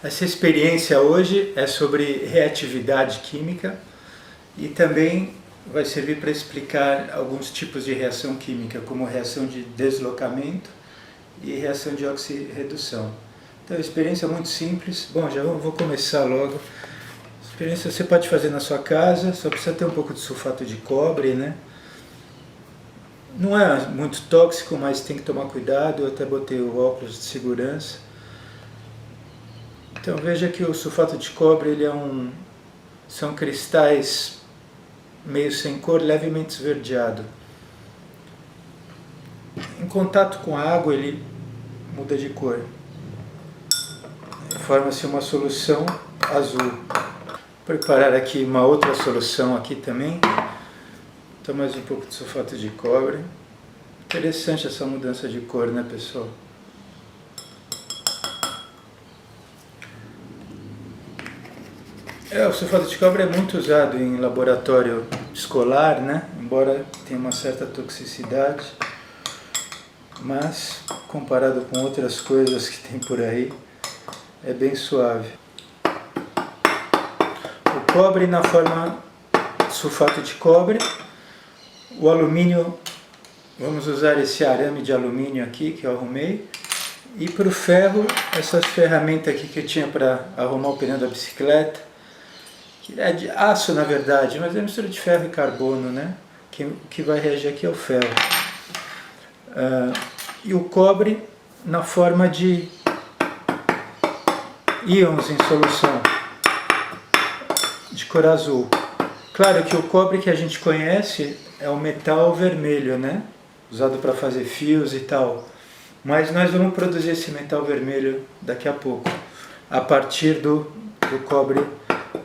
Essa experiência hoje é sobre reatividade química e também vai servir para explicar alguns tipos de reação química, como reação de deslocamento e reação de oxirredução. Então, a experiência é muito simples. Bom, vou começar logo. A experiência você pode fazer na sua casa, só precisa ter um pouco de sulfato de cobre, né? Não é muito tóxico, mas tem que tomar cuidado. Eu até botei o óculos de segurança. Então veja que o sulfato de cobre são cristais meio sem cor, levemente esverdeado. Em contato com a água ele muda de cor. Forma-se uma solução azul. Vou preparar aqui uma outra solução aqui também. Então mais um pouco de sulfato de cobre. Interessante essa mudança de cor, né, pessoal? O sulfato de cobre é muito usado em laboratório escolar, né? Embora tenha uma certa toxicidade, mas comparado com outras coisas que tem por aí, é bem suave. O cobre na forma de sulfato de cobre, o alumínio, vamos usar esse arame de alumínio aqui que eu arrumei, e para o ferro, essas ferramentas aqui que eu tinha para arrumar o pneu da bicicleta, é de aço na verdade, mas é mistura de ferro e carbono, né? O que vai reagir aqui é o ferro. E o cobre na forma de íons em solução, de cor azul. Claro que o cobre que a gente conhece é o metal vermelho, né? Usado para fazer fios e tal. Mas nós vamos produzir esse metal vermelho daqui a pouco, a partir do cobre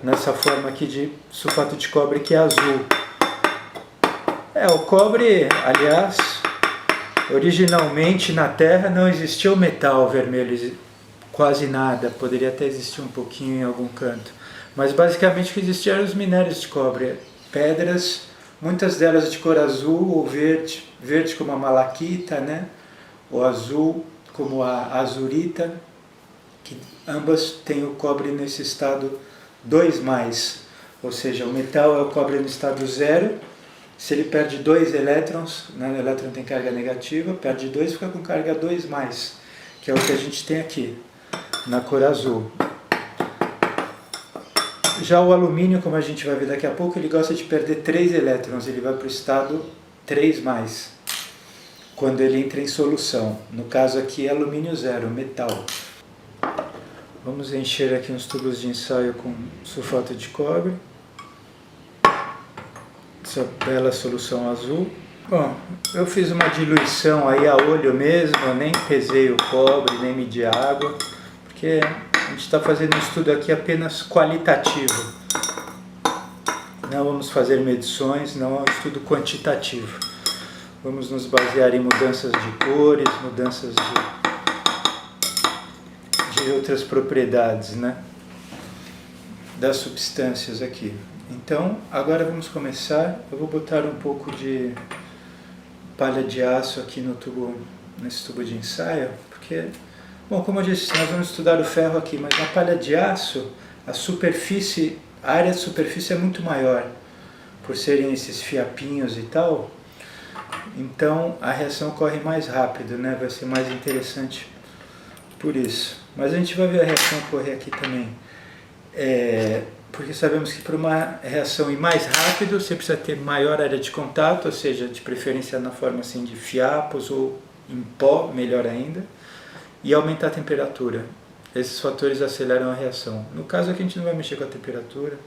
nessa forma aqui de sulfato de cobre que é azul. O cobre, aliás, originalmente na Terra não existia o metal vermelho, quase nada, poderia até existir um pouquinho em algum canto. Mas basicamente o que existia eram os minérios de cobre, pedras, muitas delas de cor azul ou verde, verde como a malaquita, né? Ou azul como a azurita, que ambas têm o cobre nesse estado 2+, ou seja, o metal é o cobre no estado 0, se ele perde 2 elétrons, né, o elétron tem carga negativa, perde 2, fica com carga 2+, que é o que a gente tem aqui, na cor azul. Já o alumínio, como a gente vai ver daqui a pouco, ele gosta de perder 3 elétrons, ele vai para o estado 3+, quando ele entra em solução. No caso aqui é alumínio 0, metal. Vamos encher aqui uns tubos de ensaio com sulfato de cobre. Essa bela solução azul. Bom, eu fiz uma diluição aí a olho mesmo, eu nem pesei o cobre, nem medi a água, porque a gente está fazendo um estudo aqui apenas qualitativo. Não vamos fazer medições, não é um estudo quantitativo. Vamos nos basear em mudanças de cores, mudanças de outras propriedades, né, das substâncias aqui. Então, agora vamos começar. Eu vou botar um pouco de palha de aço aqui nesse tubo de ensaio, porque, bom, como eu disse, nós vamos estudar o ferro aqui, mas na palha de aço, a área de superfície é muito maior, por serem esses fiapinhos e tal, então a reação ocorre mais rápido, né, vai ser mais interessante por isso. Mas a gente vai ver a reação ocorrer aqui também. Porque sabemos que para uma reação ir mais rápido, você precisa ter maior área de contato, ou seja, de preferência na forma assim de fiapos ou em pó, melhor ainda, e aumentar a temperatura. Esses fatores aceleram a reação. No caso aqui a gente não vai mexer com a temperatura,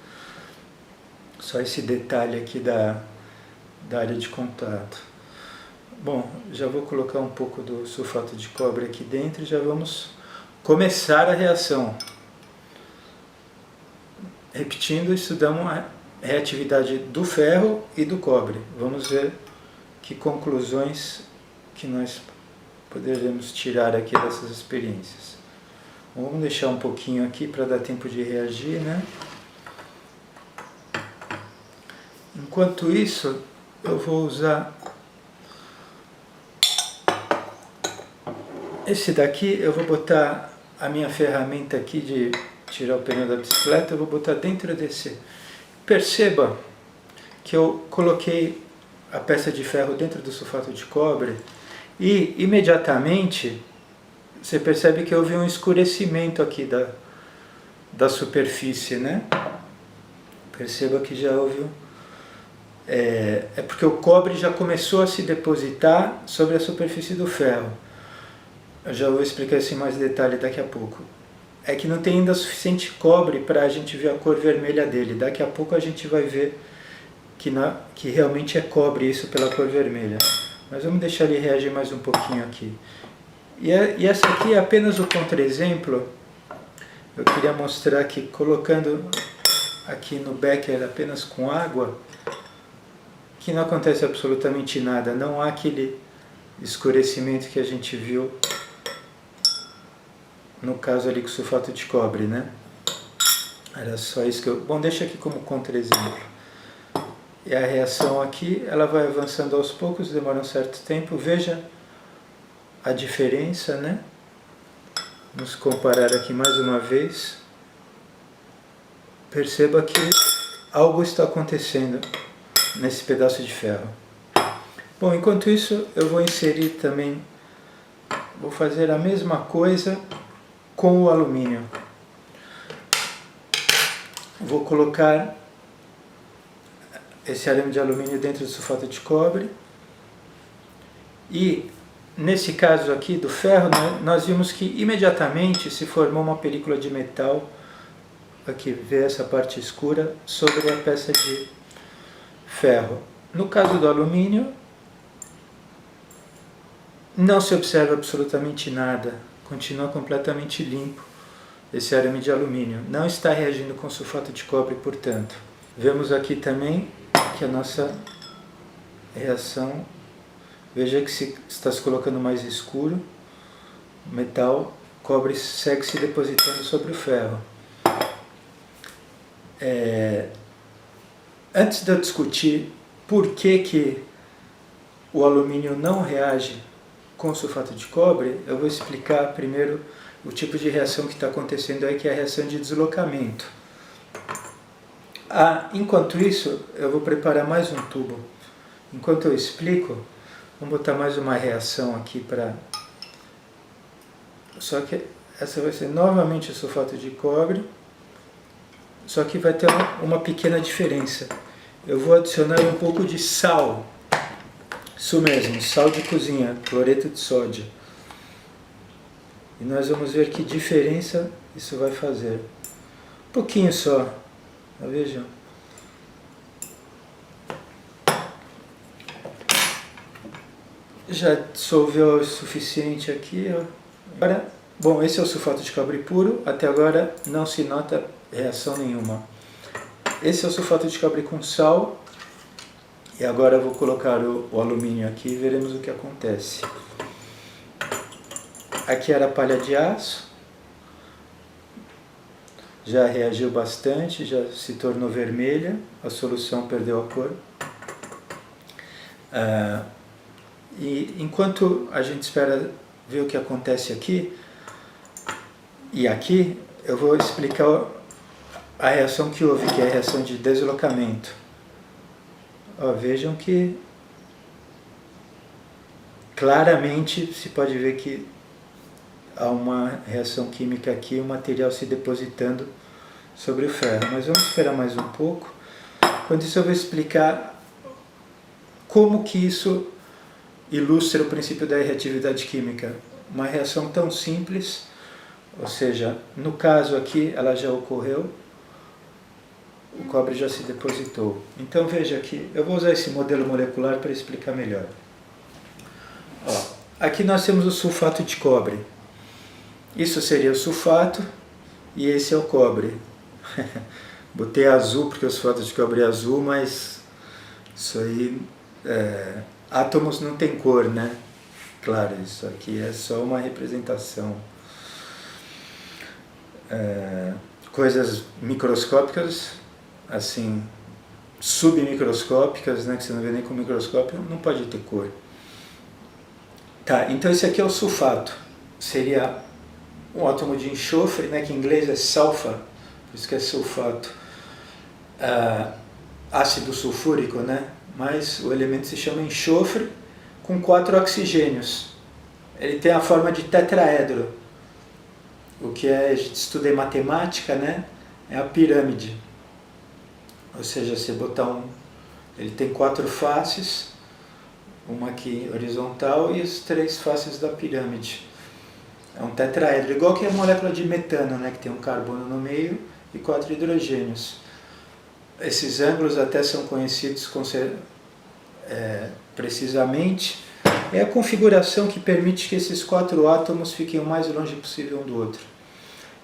só esse detalhe aqui da área de contato. Bom, já vou colocar um pouco do sulfato de cobre aqui dentro e já vamos começar a reação. Repetindo, estudamos a reatividade do ferro e do cobre. Vamos ver que conclusões que nós poderemos tirar aqui dessas experiências. Vamos deixar um pouquinho aqui para dar tempo de reagir, né? Enquanto isso, eu vou usar esse daqui, eu vou botar a minha ferramenta aqui de tirar o pneu da bicicleta, eu vou botar dentro desse. Perceba que eu coloquei a peça de ferro dentro do sulfato de cobre e imediatamente você percebe que houve um escurecimento aqui da superfície, né? Perceba que já houve é porque o cobre já começou a se depositar sobre a superfície do ferro. Eu já vou explicar isso em mais detalhe daqui a pouco. É que não tem ainda suficiente cobre para a gente ver a cor vermelha dele. Daqui a pouco a gente vai ver que realmente é cobre isso pela cor vermelha. Mas vamos deixar ele reagir mais um pouquinho aqui. E essa aqui é apenas o contra-exemplo. Eu queria mostrar que colocando aqui no becker apenas com água, que não acontece absolutamente nada. Não há aquele escurecimento que a gente viu no caso ali com sulfato de cobre, né? Era só isso que eu... Bom, deixa aqui como contra-exemplo. E a reação aqui, ela vai avançando aos poucos, demora um certo tempo. Veja a diferença, né? Vamos comparar aqui mais uma vez. Perceba que algo está acontecendo nesse pedaço de ferro. Bom, enquanto isso, eu vou inserir também, vou fazer a mesma coisa com o alumínio. Vou colocar esse arame de alumínio dentro do sulfato de cobre. E nesse caso aqui do ferro, nós vimos que imediatamente se formou uma película de metal, aqui vê essa parte escura, sobre a peça de ferro. No caso do alumínio, não se observa absolutamente nada, continua completamente limpo esse arame de alumínio. Não está reagindo com sulfato de cobre, portanto. Vemos aqui também que a nossa reação, veja que está se colocando mais escuro, o metal, cobre segue se depositando sobre o ferro. Antes de eu discutir por que o alumínio não reage com sulfato de cobre, eu vou explicar primeiro o tipo de reação que está acontecendo aí, que é a reação de deslocamento. Enquanto isso, eu vou preparar mais um tubo. Enquanto eu explico, vamos botar mais uma reação aqui para... Só que essa vai ser novamente o sulfato de cobre, só que vai ter uma pequena diferença. Eu vou adicionar um pouco de sal. Isso mesmo, sal de cozinha, cloreto de sódio. E nós vamos ver que diferença isso vai fazer. Um pouquinho só, tá, vejam? Já dissolveu o suficiente aqui, ó. Agora, bom, esse é o sulfato de cobre puro, até agora não se nota reação nenhuma. Esse é o sulfato de cobre com sal. E agora eu vou colocar o alumínio aqui e veremos o que acontece. Aqui era a palha de aço. Já reagiu bastante, já se tornou vermelha. A solução perdeu a cor. E enquanto a gente espera ver o que acontece aqui e aqui, eu vou explicar a reação que houve, que é a reação de deslocamento. Vejam que claramente se pode ver que há uma reação química aqui, o material se depositando sobre o ferro. Mas vamos esperar mais um pouco. Enquanto isso eu vou explicar como que isso ilustra o princípio da reatividade química. Uma reação tão simples, ou seja, no caso aqui ela já ocorreu, o cobre já se depositou. Então veja aqui, eu vou usar esse modelo molecular para explicar melhor. Aqui nós temos o sulfato de cobre. Isso seria o sulfato e esse é o cobre. Botei azul porque o sulfato de cobre é azul, mas isso aí, átomos não tem cor, né? Claro, isso aqui é só uma representação. Coisas microscópicas, assim, submicroscópicas, né, que você não vê nem com microscópio, não pode ter cor. Tá, então esse aqui é o sulfato. Seria um átomo de enxofre, né, que em inglês é sulfur, por isso que é sulfato, ácido sulfúrico, né, mas o elemento se chama enxofre, com 4 oxigênios. Ele tem a forma de tetraedro, o que a gente estuda em matemática, né, é a pirâmide. Ou seja, você botar ele tem 4 faces, uma aqui horizontal e as 3 faces da pirâmide. É um tetraedro, igual que a molécula de metano, né, que tem um carbono no meio e 4 hidrogênios. Esses ângulos até são conhecidos precisamente. É a configuração que permite que esses 4 átomos fiquem o mais longe possível um do outro.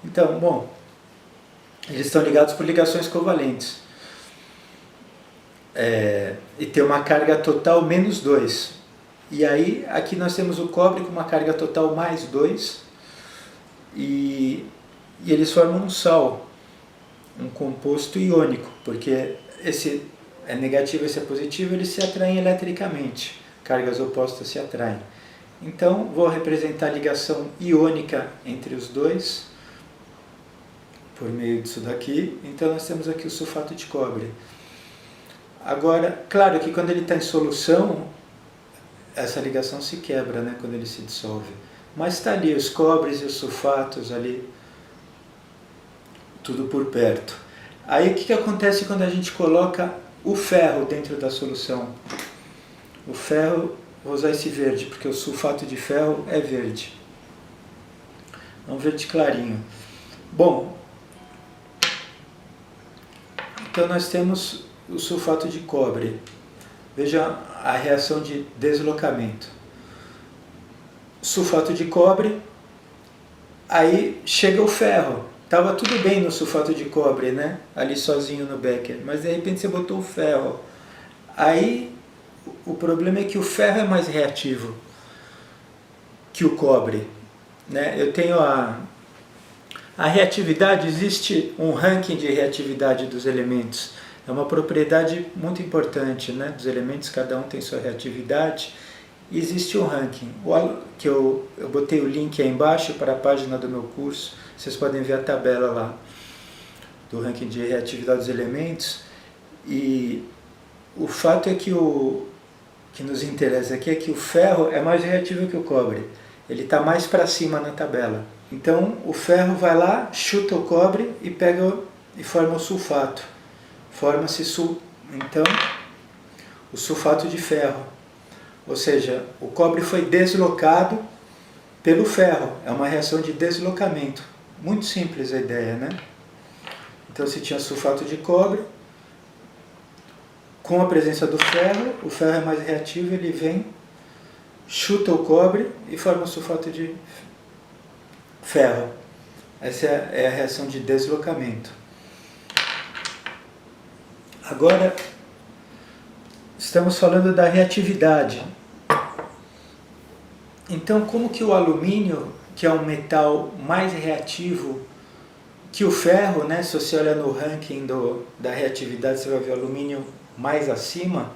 Então, bom, eles estão ligados por ligações covalentes. E tem uma carga total menos 2. E aí, aqui nós temos o cobre com uma carga total mais 2. E eles formam um sal, um composto iônico, porque esse é negativo e esse é positivo, eles se atraem eletricamente, cargas opostas se atraem. Então, vou representar a ligação iônica entre os dois, por meio disso daqui. Então, nós temos aqui o sulfato de cobre. Agora, claro que quando ele está em solução, essa ligação se quebra, né, quando ele se dissolve. Mas está ali os cobres e os sulfatos ali, tudo por perto. Aí o que acontece quando a gente coloca o ferro dentro da solução? O ferro, vou usar esse verde, porque o sulfato de ferro é verde. É um verde clarinho. Bom, então nós temos o sulfato de cobre. Veja a reação de deslocamento. Sulfato de cobre, aí chega o ferro. Estava tudo bem no sulfato de cobre, né? Ali sozinho no becker, mas de repente você botou o ferro. Aí o problema é que o ferro é mais reativo que o cobre, né? Eu tenho a reatividade, existe um ranking de reatividade dos elementos. É uma propriedade muito importante, né? Dos elementos, cada um tem sua reatividade. E existe um ranking, que eu botei o link aí embaixo para a página do meu curso. Vocês podem ver a tabela lá do ranking de reatividade dos elementos. E o fato é que o que nos interessa aqui é que o ferro é mais reativo que o cobre. Ele está mais para cima na tabela. Então o ferro vai lá, chuta o cobre e pega e forma o sulfato. Forma-se então o sulfato de ferro. Ou seja, o cobre foi deslocado pelo ferro. É uma reação de deslocamento. Muito simples a ideia, né? Então se tinha sulfato de cobre, com a presença do ferro, o ferro é mais reativo, ele vem, chuta o cobre e forma o sulfato de ferro. Essa é a reação de deslocamento. Agora, estamos falando da reatividade. Então, como que o alumínio, que é um metal mais reativo que o ferro, né? Se você olhar no ranking da reatividade, você vai ver o alumínio mais acima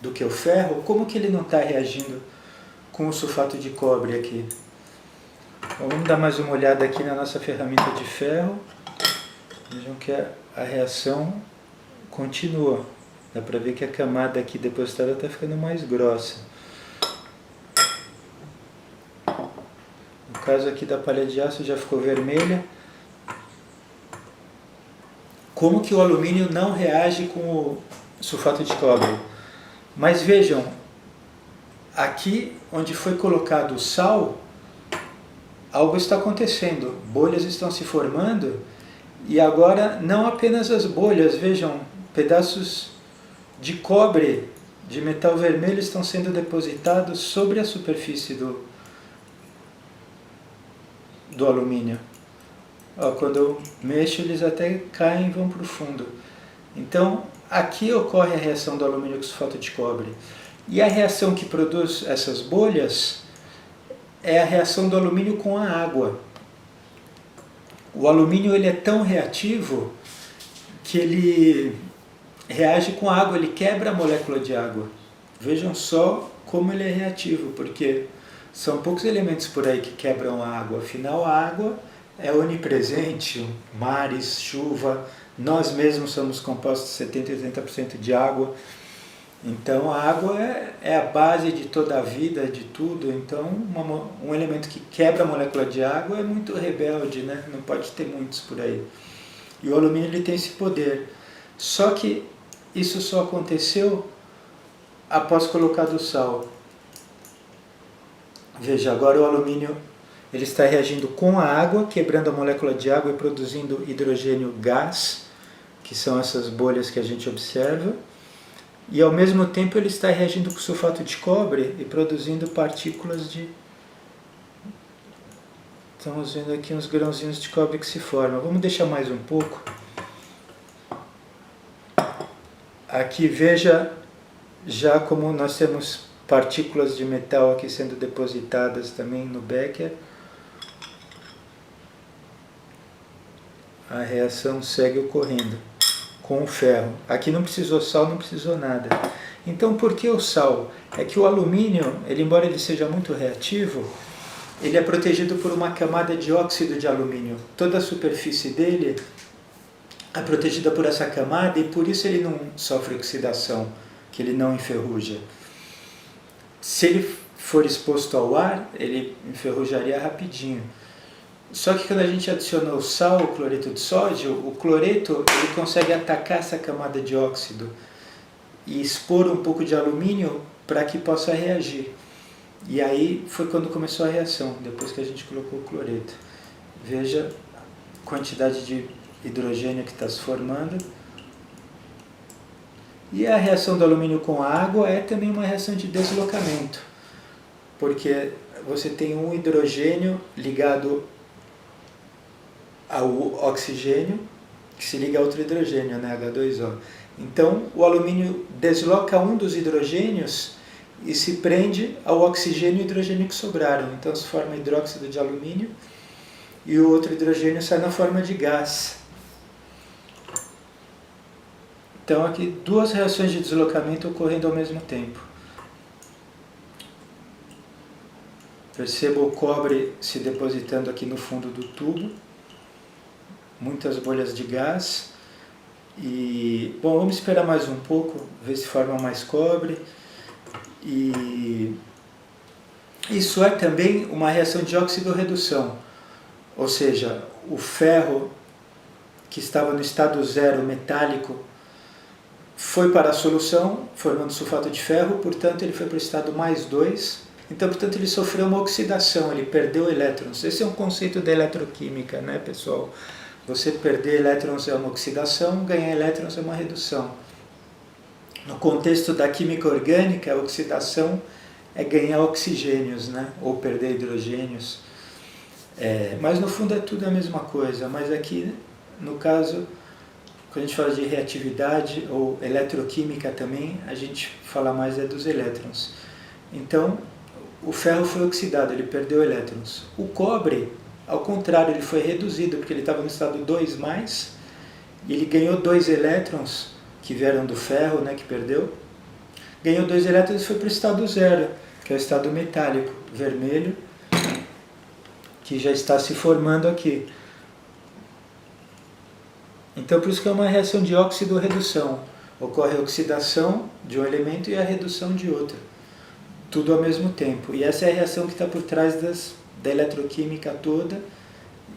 do que o ferro. Como que ele não está reagindo com o sulfato de cobre aqui? Então, vamos dar mais uma olhada aqui na nossa ferramenta de ferro. Vejam que a reação continua. Dá para ver que a camada aqui depositada está ficando mais grossa. No caso aqui da palha de aço já ficou vermelha. Como que o alumínio não reage com o sulfato de cobre? Mas vejam, aqui onde foi colocado o sal, algo está acontecendo. Bolhas estão se formando e agora não apenas as bolhas, vejam, pedaços de cobre, de metal vermelho estão sendo depositados sobre a superfície do alumínio. Ó, quando eu mexo, eles até caem e vão para o fundo. Então, aqui ocorre a reação do alumínio com sulfato de cobre. E a reação que produz essas bolhas é a reação do alumínio com a água. O alumínio ele é tão reativo que ele reage com a água, ele quebra a molécula de água. Vejam só como ele é reativo, porque São poucos elementos por aí que quebram a água. Afinal, a água é onipresente, mares, chuva, nós mesmos somos compostos de 70% a 80% de água. Então a água é a base de toda a vida, de tudo. Então um elemento que quebra a molécula de água é muito rebelde, né? Não pode ter muitos por aí. E o alumínio ele tem esse poder. Só que isso só aconteceu após colocar o sal. Veja, agora o alumínio ele está reagindo com a água, quebrando a molécula de água e produzindo hidrogênio gás, que são essas bolhas que a gente observa. E ao mesmo tempo ele está reagindo com sulfato de cobre e produzindo partículas de... Estamos vendo aqui uns grãozinhos de cobre que se formam. Vamos deixar mais um pouco. Aqui veja já como nós temos partículas de metal aqui sendo depositadas também no becker. A reação segue ocorrendo com o ferro. Aqui não precisou sal, não precisou nada. Então por que o sal? É que o alumínio, embora ele seja muito reativo, ele é protegido por uma camada de óxido de alumínio. Toda a superfície dele é protegida por essa camada e por isso ele não sofre oxidação, que ele não enferruja. Se ele for exposto ao ar, ele enferrujaria rapidinho. Só que quando a gente adiciona o sal, o cloreto de sódio, o cloreto ele consegue atacar essa camada de óxido e expor um pouco de alumínio para que possa reagir. E aí foi quando começou a reação, depois que a gente colocou o cloreto. Veja a quantidade de hidrogênio que está se formando. E a reação do alumínio com a água é também uma reação de deslocamento, porque você tem um hidrogênio ligado ao oxigênio, que se liga a outro hidrogênio, né, H2O. Então, o alumínio desloca um dos hidrogênios e se prende ao oxigênio e hidrogênio que sobraram. Então, se forma hidróxido de alumínio e o outro hidrogênio sai na forma de gás. Então, aqui duas reações de deslocamento ocorrendo ao mesmo tempo. Perceba o cobre se depositando aqui no fundo do tubo. Muitas bolhas de gás. E, bom, vamos esperar mais um pouco, ver se forma mais cobre. E isso é também uma reação de óxido-redução. Ou seja, o ferro que estava no estado zero metálico foi para a solução, formando sulfato de ferro, portanto ele foi para o estado mais 2. Então, portanto, ele sofreu uma oxidação, ele perdeu elétrons. Esse é um conceito da eletroquímica, né, pessoal? Você perder elétrons é uma oxidação, ganhar elétrons é uma redução. No contexto da química orgânica, a oxidação é ganhar oxigênios, né? Ou perder hidrogênios. Mas no fundo é tudo a mesma coisa. Mas aqui, no caso, quando a gente fala de reatividade ou eletroquímica também, a gente fala mais dos elétrons. Então, o ferro foi oxidado, ele perdeu elétrons. O cobre, ao contrário, ele foi reduzido, porque ele estava no estado 2+, e ele ganhou 2 elétrons, que vieram do ferro, né, que perdeu. Ganhou 2 elétrons e foi para o estado 0, que é o estado metálico, vermelho, que já está se formando aqui. Então, por isso que é uma reação de óxido-redução. Ocorre a oxidação de um elemento e a redução de outro. Tudo ao mesmo tempo. E essa é a reação que está por trás da eletroquímica toda,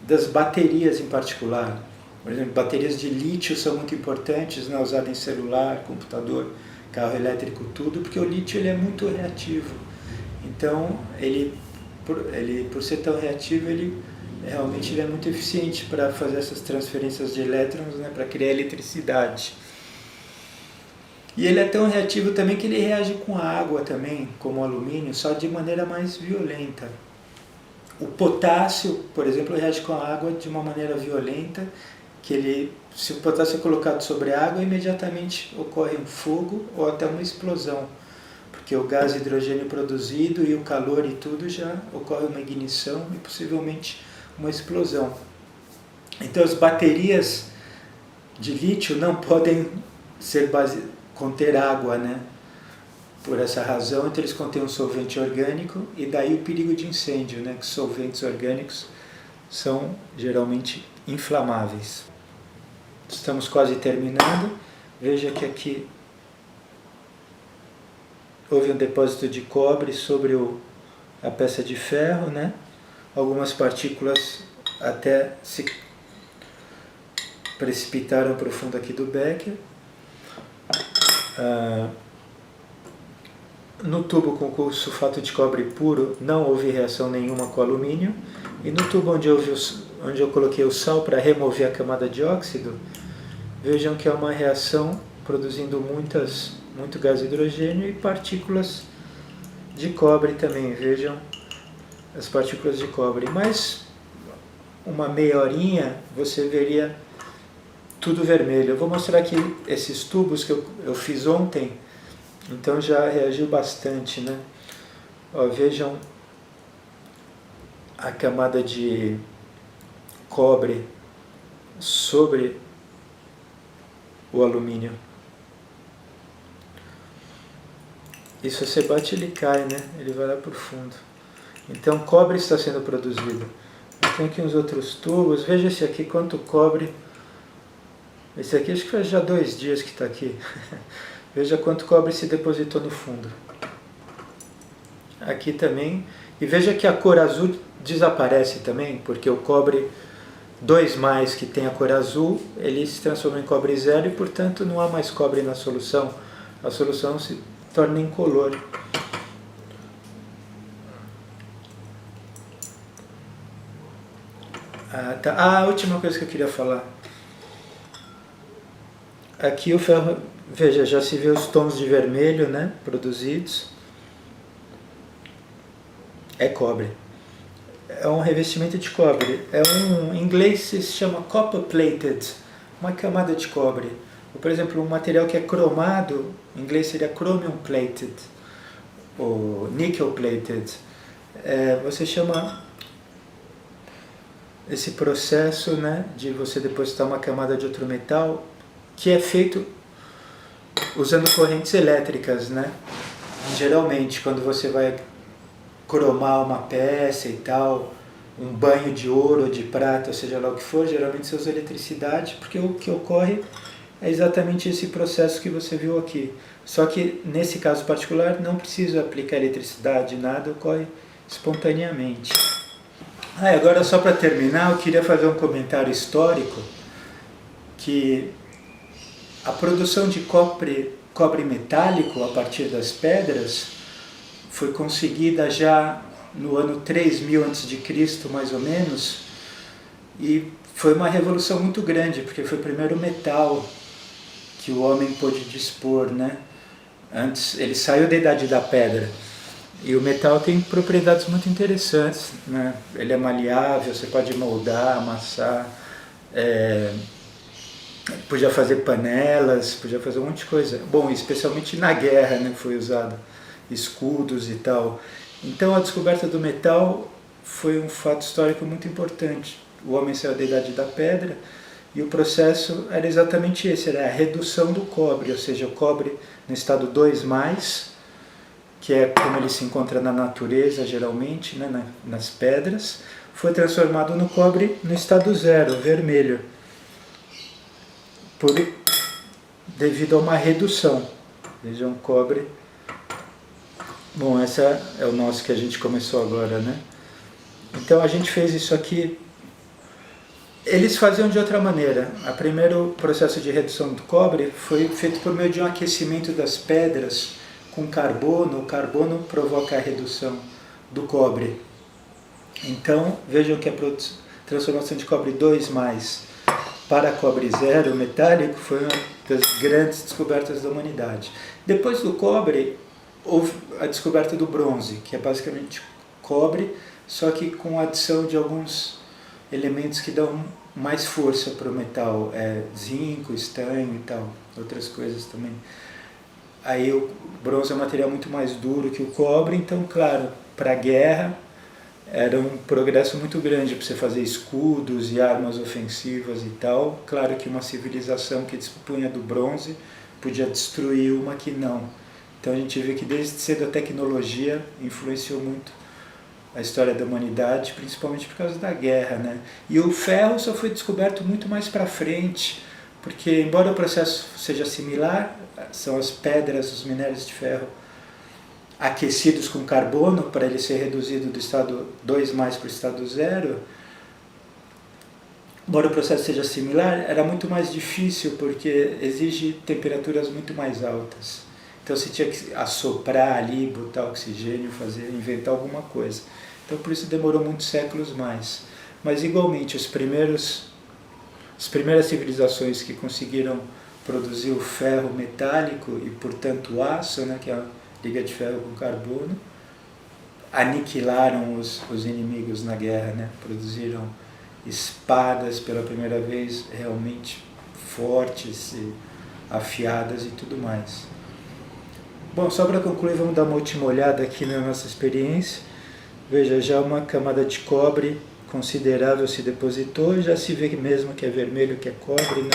das baterias em particular. Por exemplo, baterias de lítio são muito importantes, né, usadas em celular, computador, carro elétrico, tudo, porque o lítio ele é muito reativo. Então, ele por ser tão reativo, ele realmente é muito eficiente para fazer essas transferências de elétrons, né, para criar eletricidade. E ele é tão reativo também que ele reage com a água também, como o alumínio, só de maneira mais violenta. O potássio, por exemplo, reage com a água de uma maneira violenta, que se o potássio é colocado sobre a água, imediatamente ocorre um fogo ou até uma explosão, porque o gás hidrogênio produzido e o calor e tudo já ocorre uma ignição e possivelmente uma explosão. Então as baterias de lítio não podem conter água, né? por essa razão, então eles contêm um solvente orgânico e daí o perigo de incêndio, né? Que solventes orgânicos são geralmente inflamáveis. Estamos quase terminando. Veja que aqui houve um depósito de cobre sobre a peça de ferro, né? Algumas partículas até se precipitaram para o fundo aqui do becker. No tubo com sulfato de cobre puro não houve reação nenhuma com alumínio, e no tubo onde eu coloquei o sal para remover a camada de óxido, vejam que é uma reação produzindo muito gás hidrogênio e partículas de cobre também. Vejam as partículas de cobre. Mas uma meia horinha você veria tudo vermelho. Eu vou mostrar aqui esses tubos que eu fiz ontem, então já reagiu bastante, né? Ó, vejam a camada de cobre sobre o alumínio. E se você bate, ele cai, né? Ele vai lá para o fundo. Então cobre está sendo produzido. Tem aqui uns outros tubos. Veja esse aqui, quanto cobre. Esse aqui acho que faz já 2 dias que está aqui. Veja quanto cobre se depositou no fundo. Aqui também. E veja que a cor azul desaparece também, porque o cobre 2+, que tem a cor azul, ele se transforma em cobre zero e, portanto, não há mais cobre na solução. A solução se torna incolor. A última coisa que eu queria falar. Aqui o ferro, veja, já se vê os tons de vermelho, né, produzidos. É cobre. É um revestimento de cobre. Em inglês se chama copper plated, uma camada de cobre. Ou, por exemplo, um material que é cromado, em inglês seria chromium plated, ou nickel plated. Você chama esse processo, né, de você depositar uma camada de outro metal, que é feito usando correntes elétricas, né? Geralmente, quando você vai cromar uma peça e tal, um banho de ouro ou de prata, ou seja lá o que for, geralmente você usa eletricidade, porque o que ocorre é exatamente esse processo que você viu aqui. Só que nesse caso particular não precisa aplicar eletricidade, nada ocorre espontaneamente. Agora só para terminar, eu queria fazer um comentário histórico, que a produção de cobre metálico a partir das pedras foi conseguida já no ano 3000 a.C., mais ou menos, e foi uma revolução muito grande, porque foi o primeiro metal que o homem pôde dispor, né? Antes, ele saiu da Idade da Pedra, e o metal tem propriedades muito interessantes, né? Ele é maleável, você pode moldar, amassar, podia fazer panelas, podia fazer um monte de coisa. Bom, especialmente na guerra, né, foi usado escudos e tal. Então a descoberta do metal foi um fato histórico muito importante. O homem saiu da Idade da Pedra e o processo era exatamente esse, era a redução do cobre, ou seja, o cobre no estado 2+, que é como ele se encontra na natureza geralmente, né, nas pedras, foi transformado no cobre no estado 0, vermelho, devido a uma redução. Vejam, cobre. Bom, essa é o nosso que a gente começou agora, né? Então a gente fez isso aqui. Eles faziam de outra maneira. O primeiro processo de redução do cobre foi feito por meio de um aquecimento das pedras com carbono. O carbono provoca a redução do cobre. Então vejam que a transformação de cobre 2+ para cobre zero metálico foi uma das grandes descobertas da humanidade. Depois do cobre, houve a descoberta do bronze, que é basicamente cobre, só que com a adição de alguns elementos que dão mais força para o metal, zinco, estanho e tal, outras coisas também. Aí o bronze é um material muito mais duro que o cobre, então, claro, para a guerra era um progresso muito grande para você fazer escudos e armas ofensivas e tal. Claro que uma civilização que dispunha do bronze podia destruir uma que não. Então a gente vê que desde cedo a tecnologia influenciou muito a história da humanidade, principalmente por causa da guerra, né? E o ferro só foi descoberto muito mais para frente, porque embora o processo seja similar, são as pedras, os minérios de ferro aquecidos com carbono para ele ser reduzido do estado 2 mais para o estado 0, embora o processo seja similar, era muito mais difícil porque exige temperaturas muito mais altas. Então você tinha que assoprar ali, botar oxigênio, inventar alguma coisa. Então por isso demorou muitos séculos mais. Mas igualmente as primeiras civilizações que conseguiram produzir o ferro metálico e portanto o aço, né, que é a liga de ferro com carbono, aniquilaram os inimigos na guerra, né? Produziram espadas pela primeira vez realmente fortes e afiadas e tudo mais. Bom, só para concluir, vamos dar uma última olhada aqui na nossa experiência. Veja, já uma camada de cobre considerável se depositou, já se vê mesmo que é vermelho, que é cobre, né?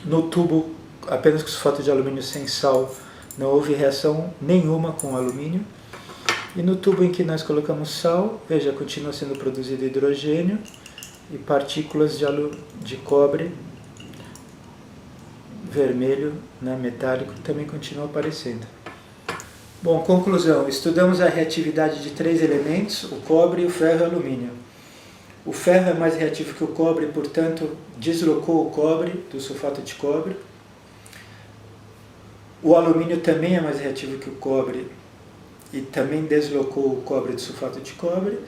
No tubo, apenas com sulfato de alumínio sem sal, não houve reação nenhuma com o alumínio. E no tubo em que nós colocamos sal, veja, continua sendo produzido hidrogênio e partículas de cobre vermelho, né, metálico, também continuam aparecendo. Bom, conclusão. Estudamos a reatividade de 3 elementos, o cobre, o ferro e o alumínio. O ferro é mais reativo que o cobre, portanto, deslocou o cobre do sulfato de cobre. O alumínio também é mais reativo que o cobre e também deslocou o cobre do sulfato de cobre.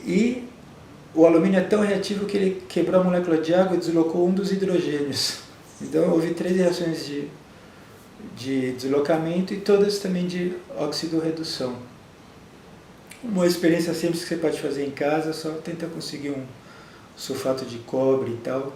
E o alumínio é tão reativo que ele quebrou a molécula de água e deslocou um dos hidrogênios. Então houve 3 reações de deslocamento e todas também de óxido-redução. Uma experiência simples que você pode fazer em casa, só tenta conseguir um sulfato de cobre e tal.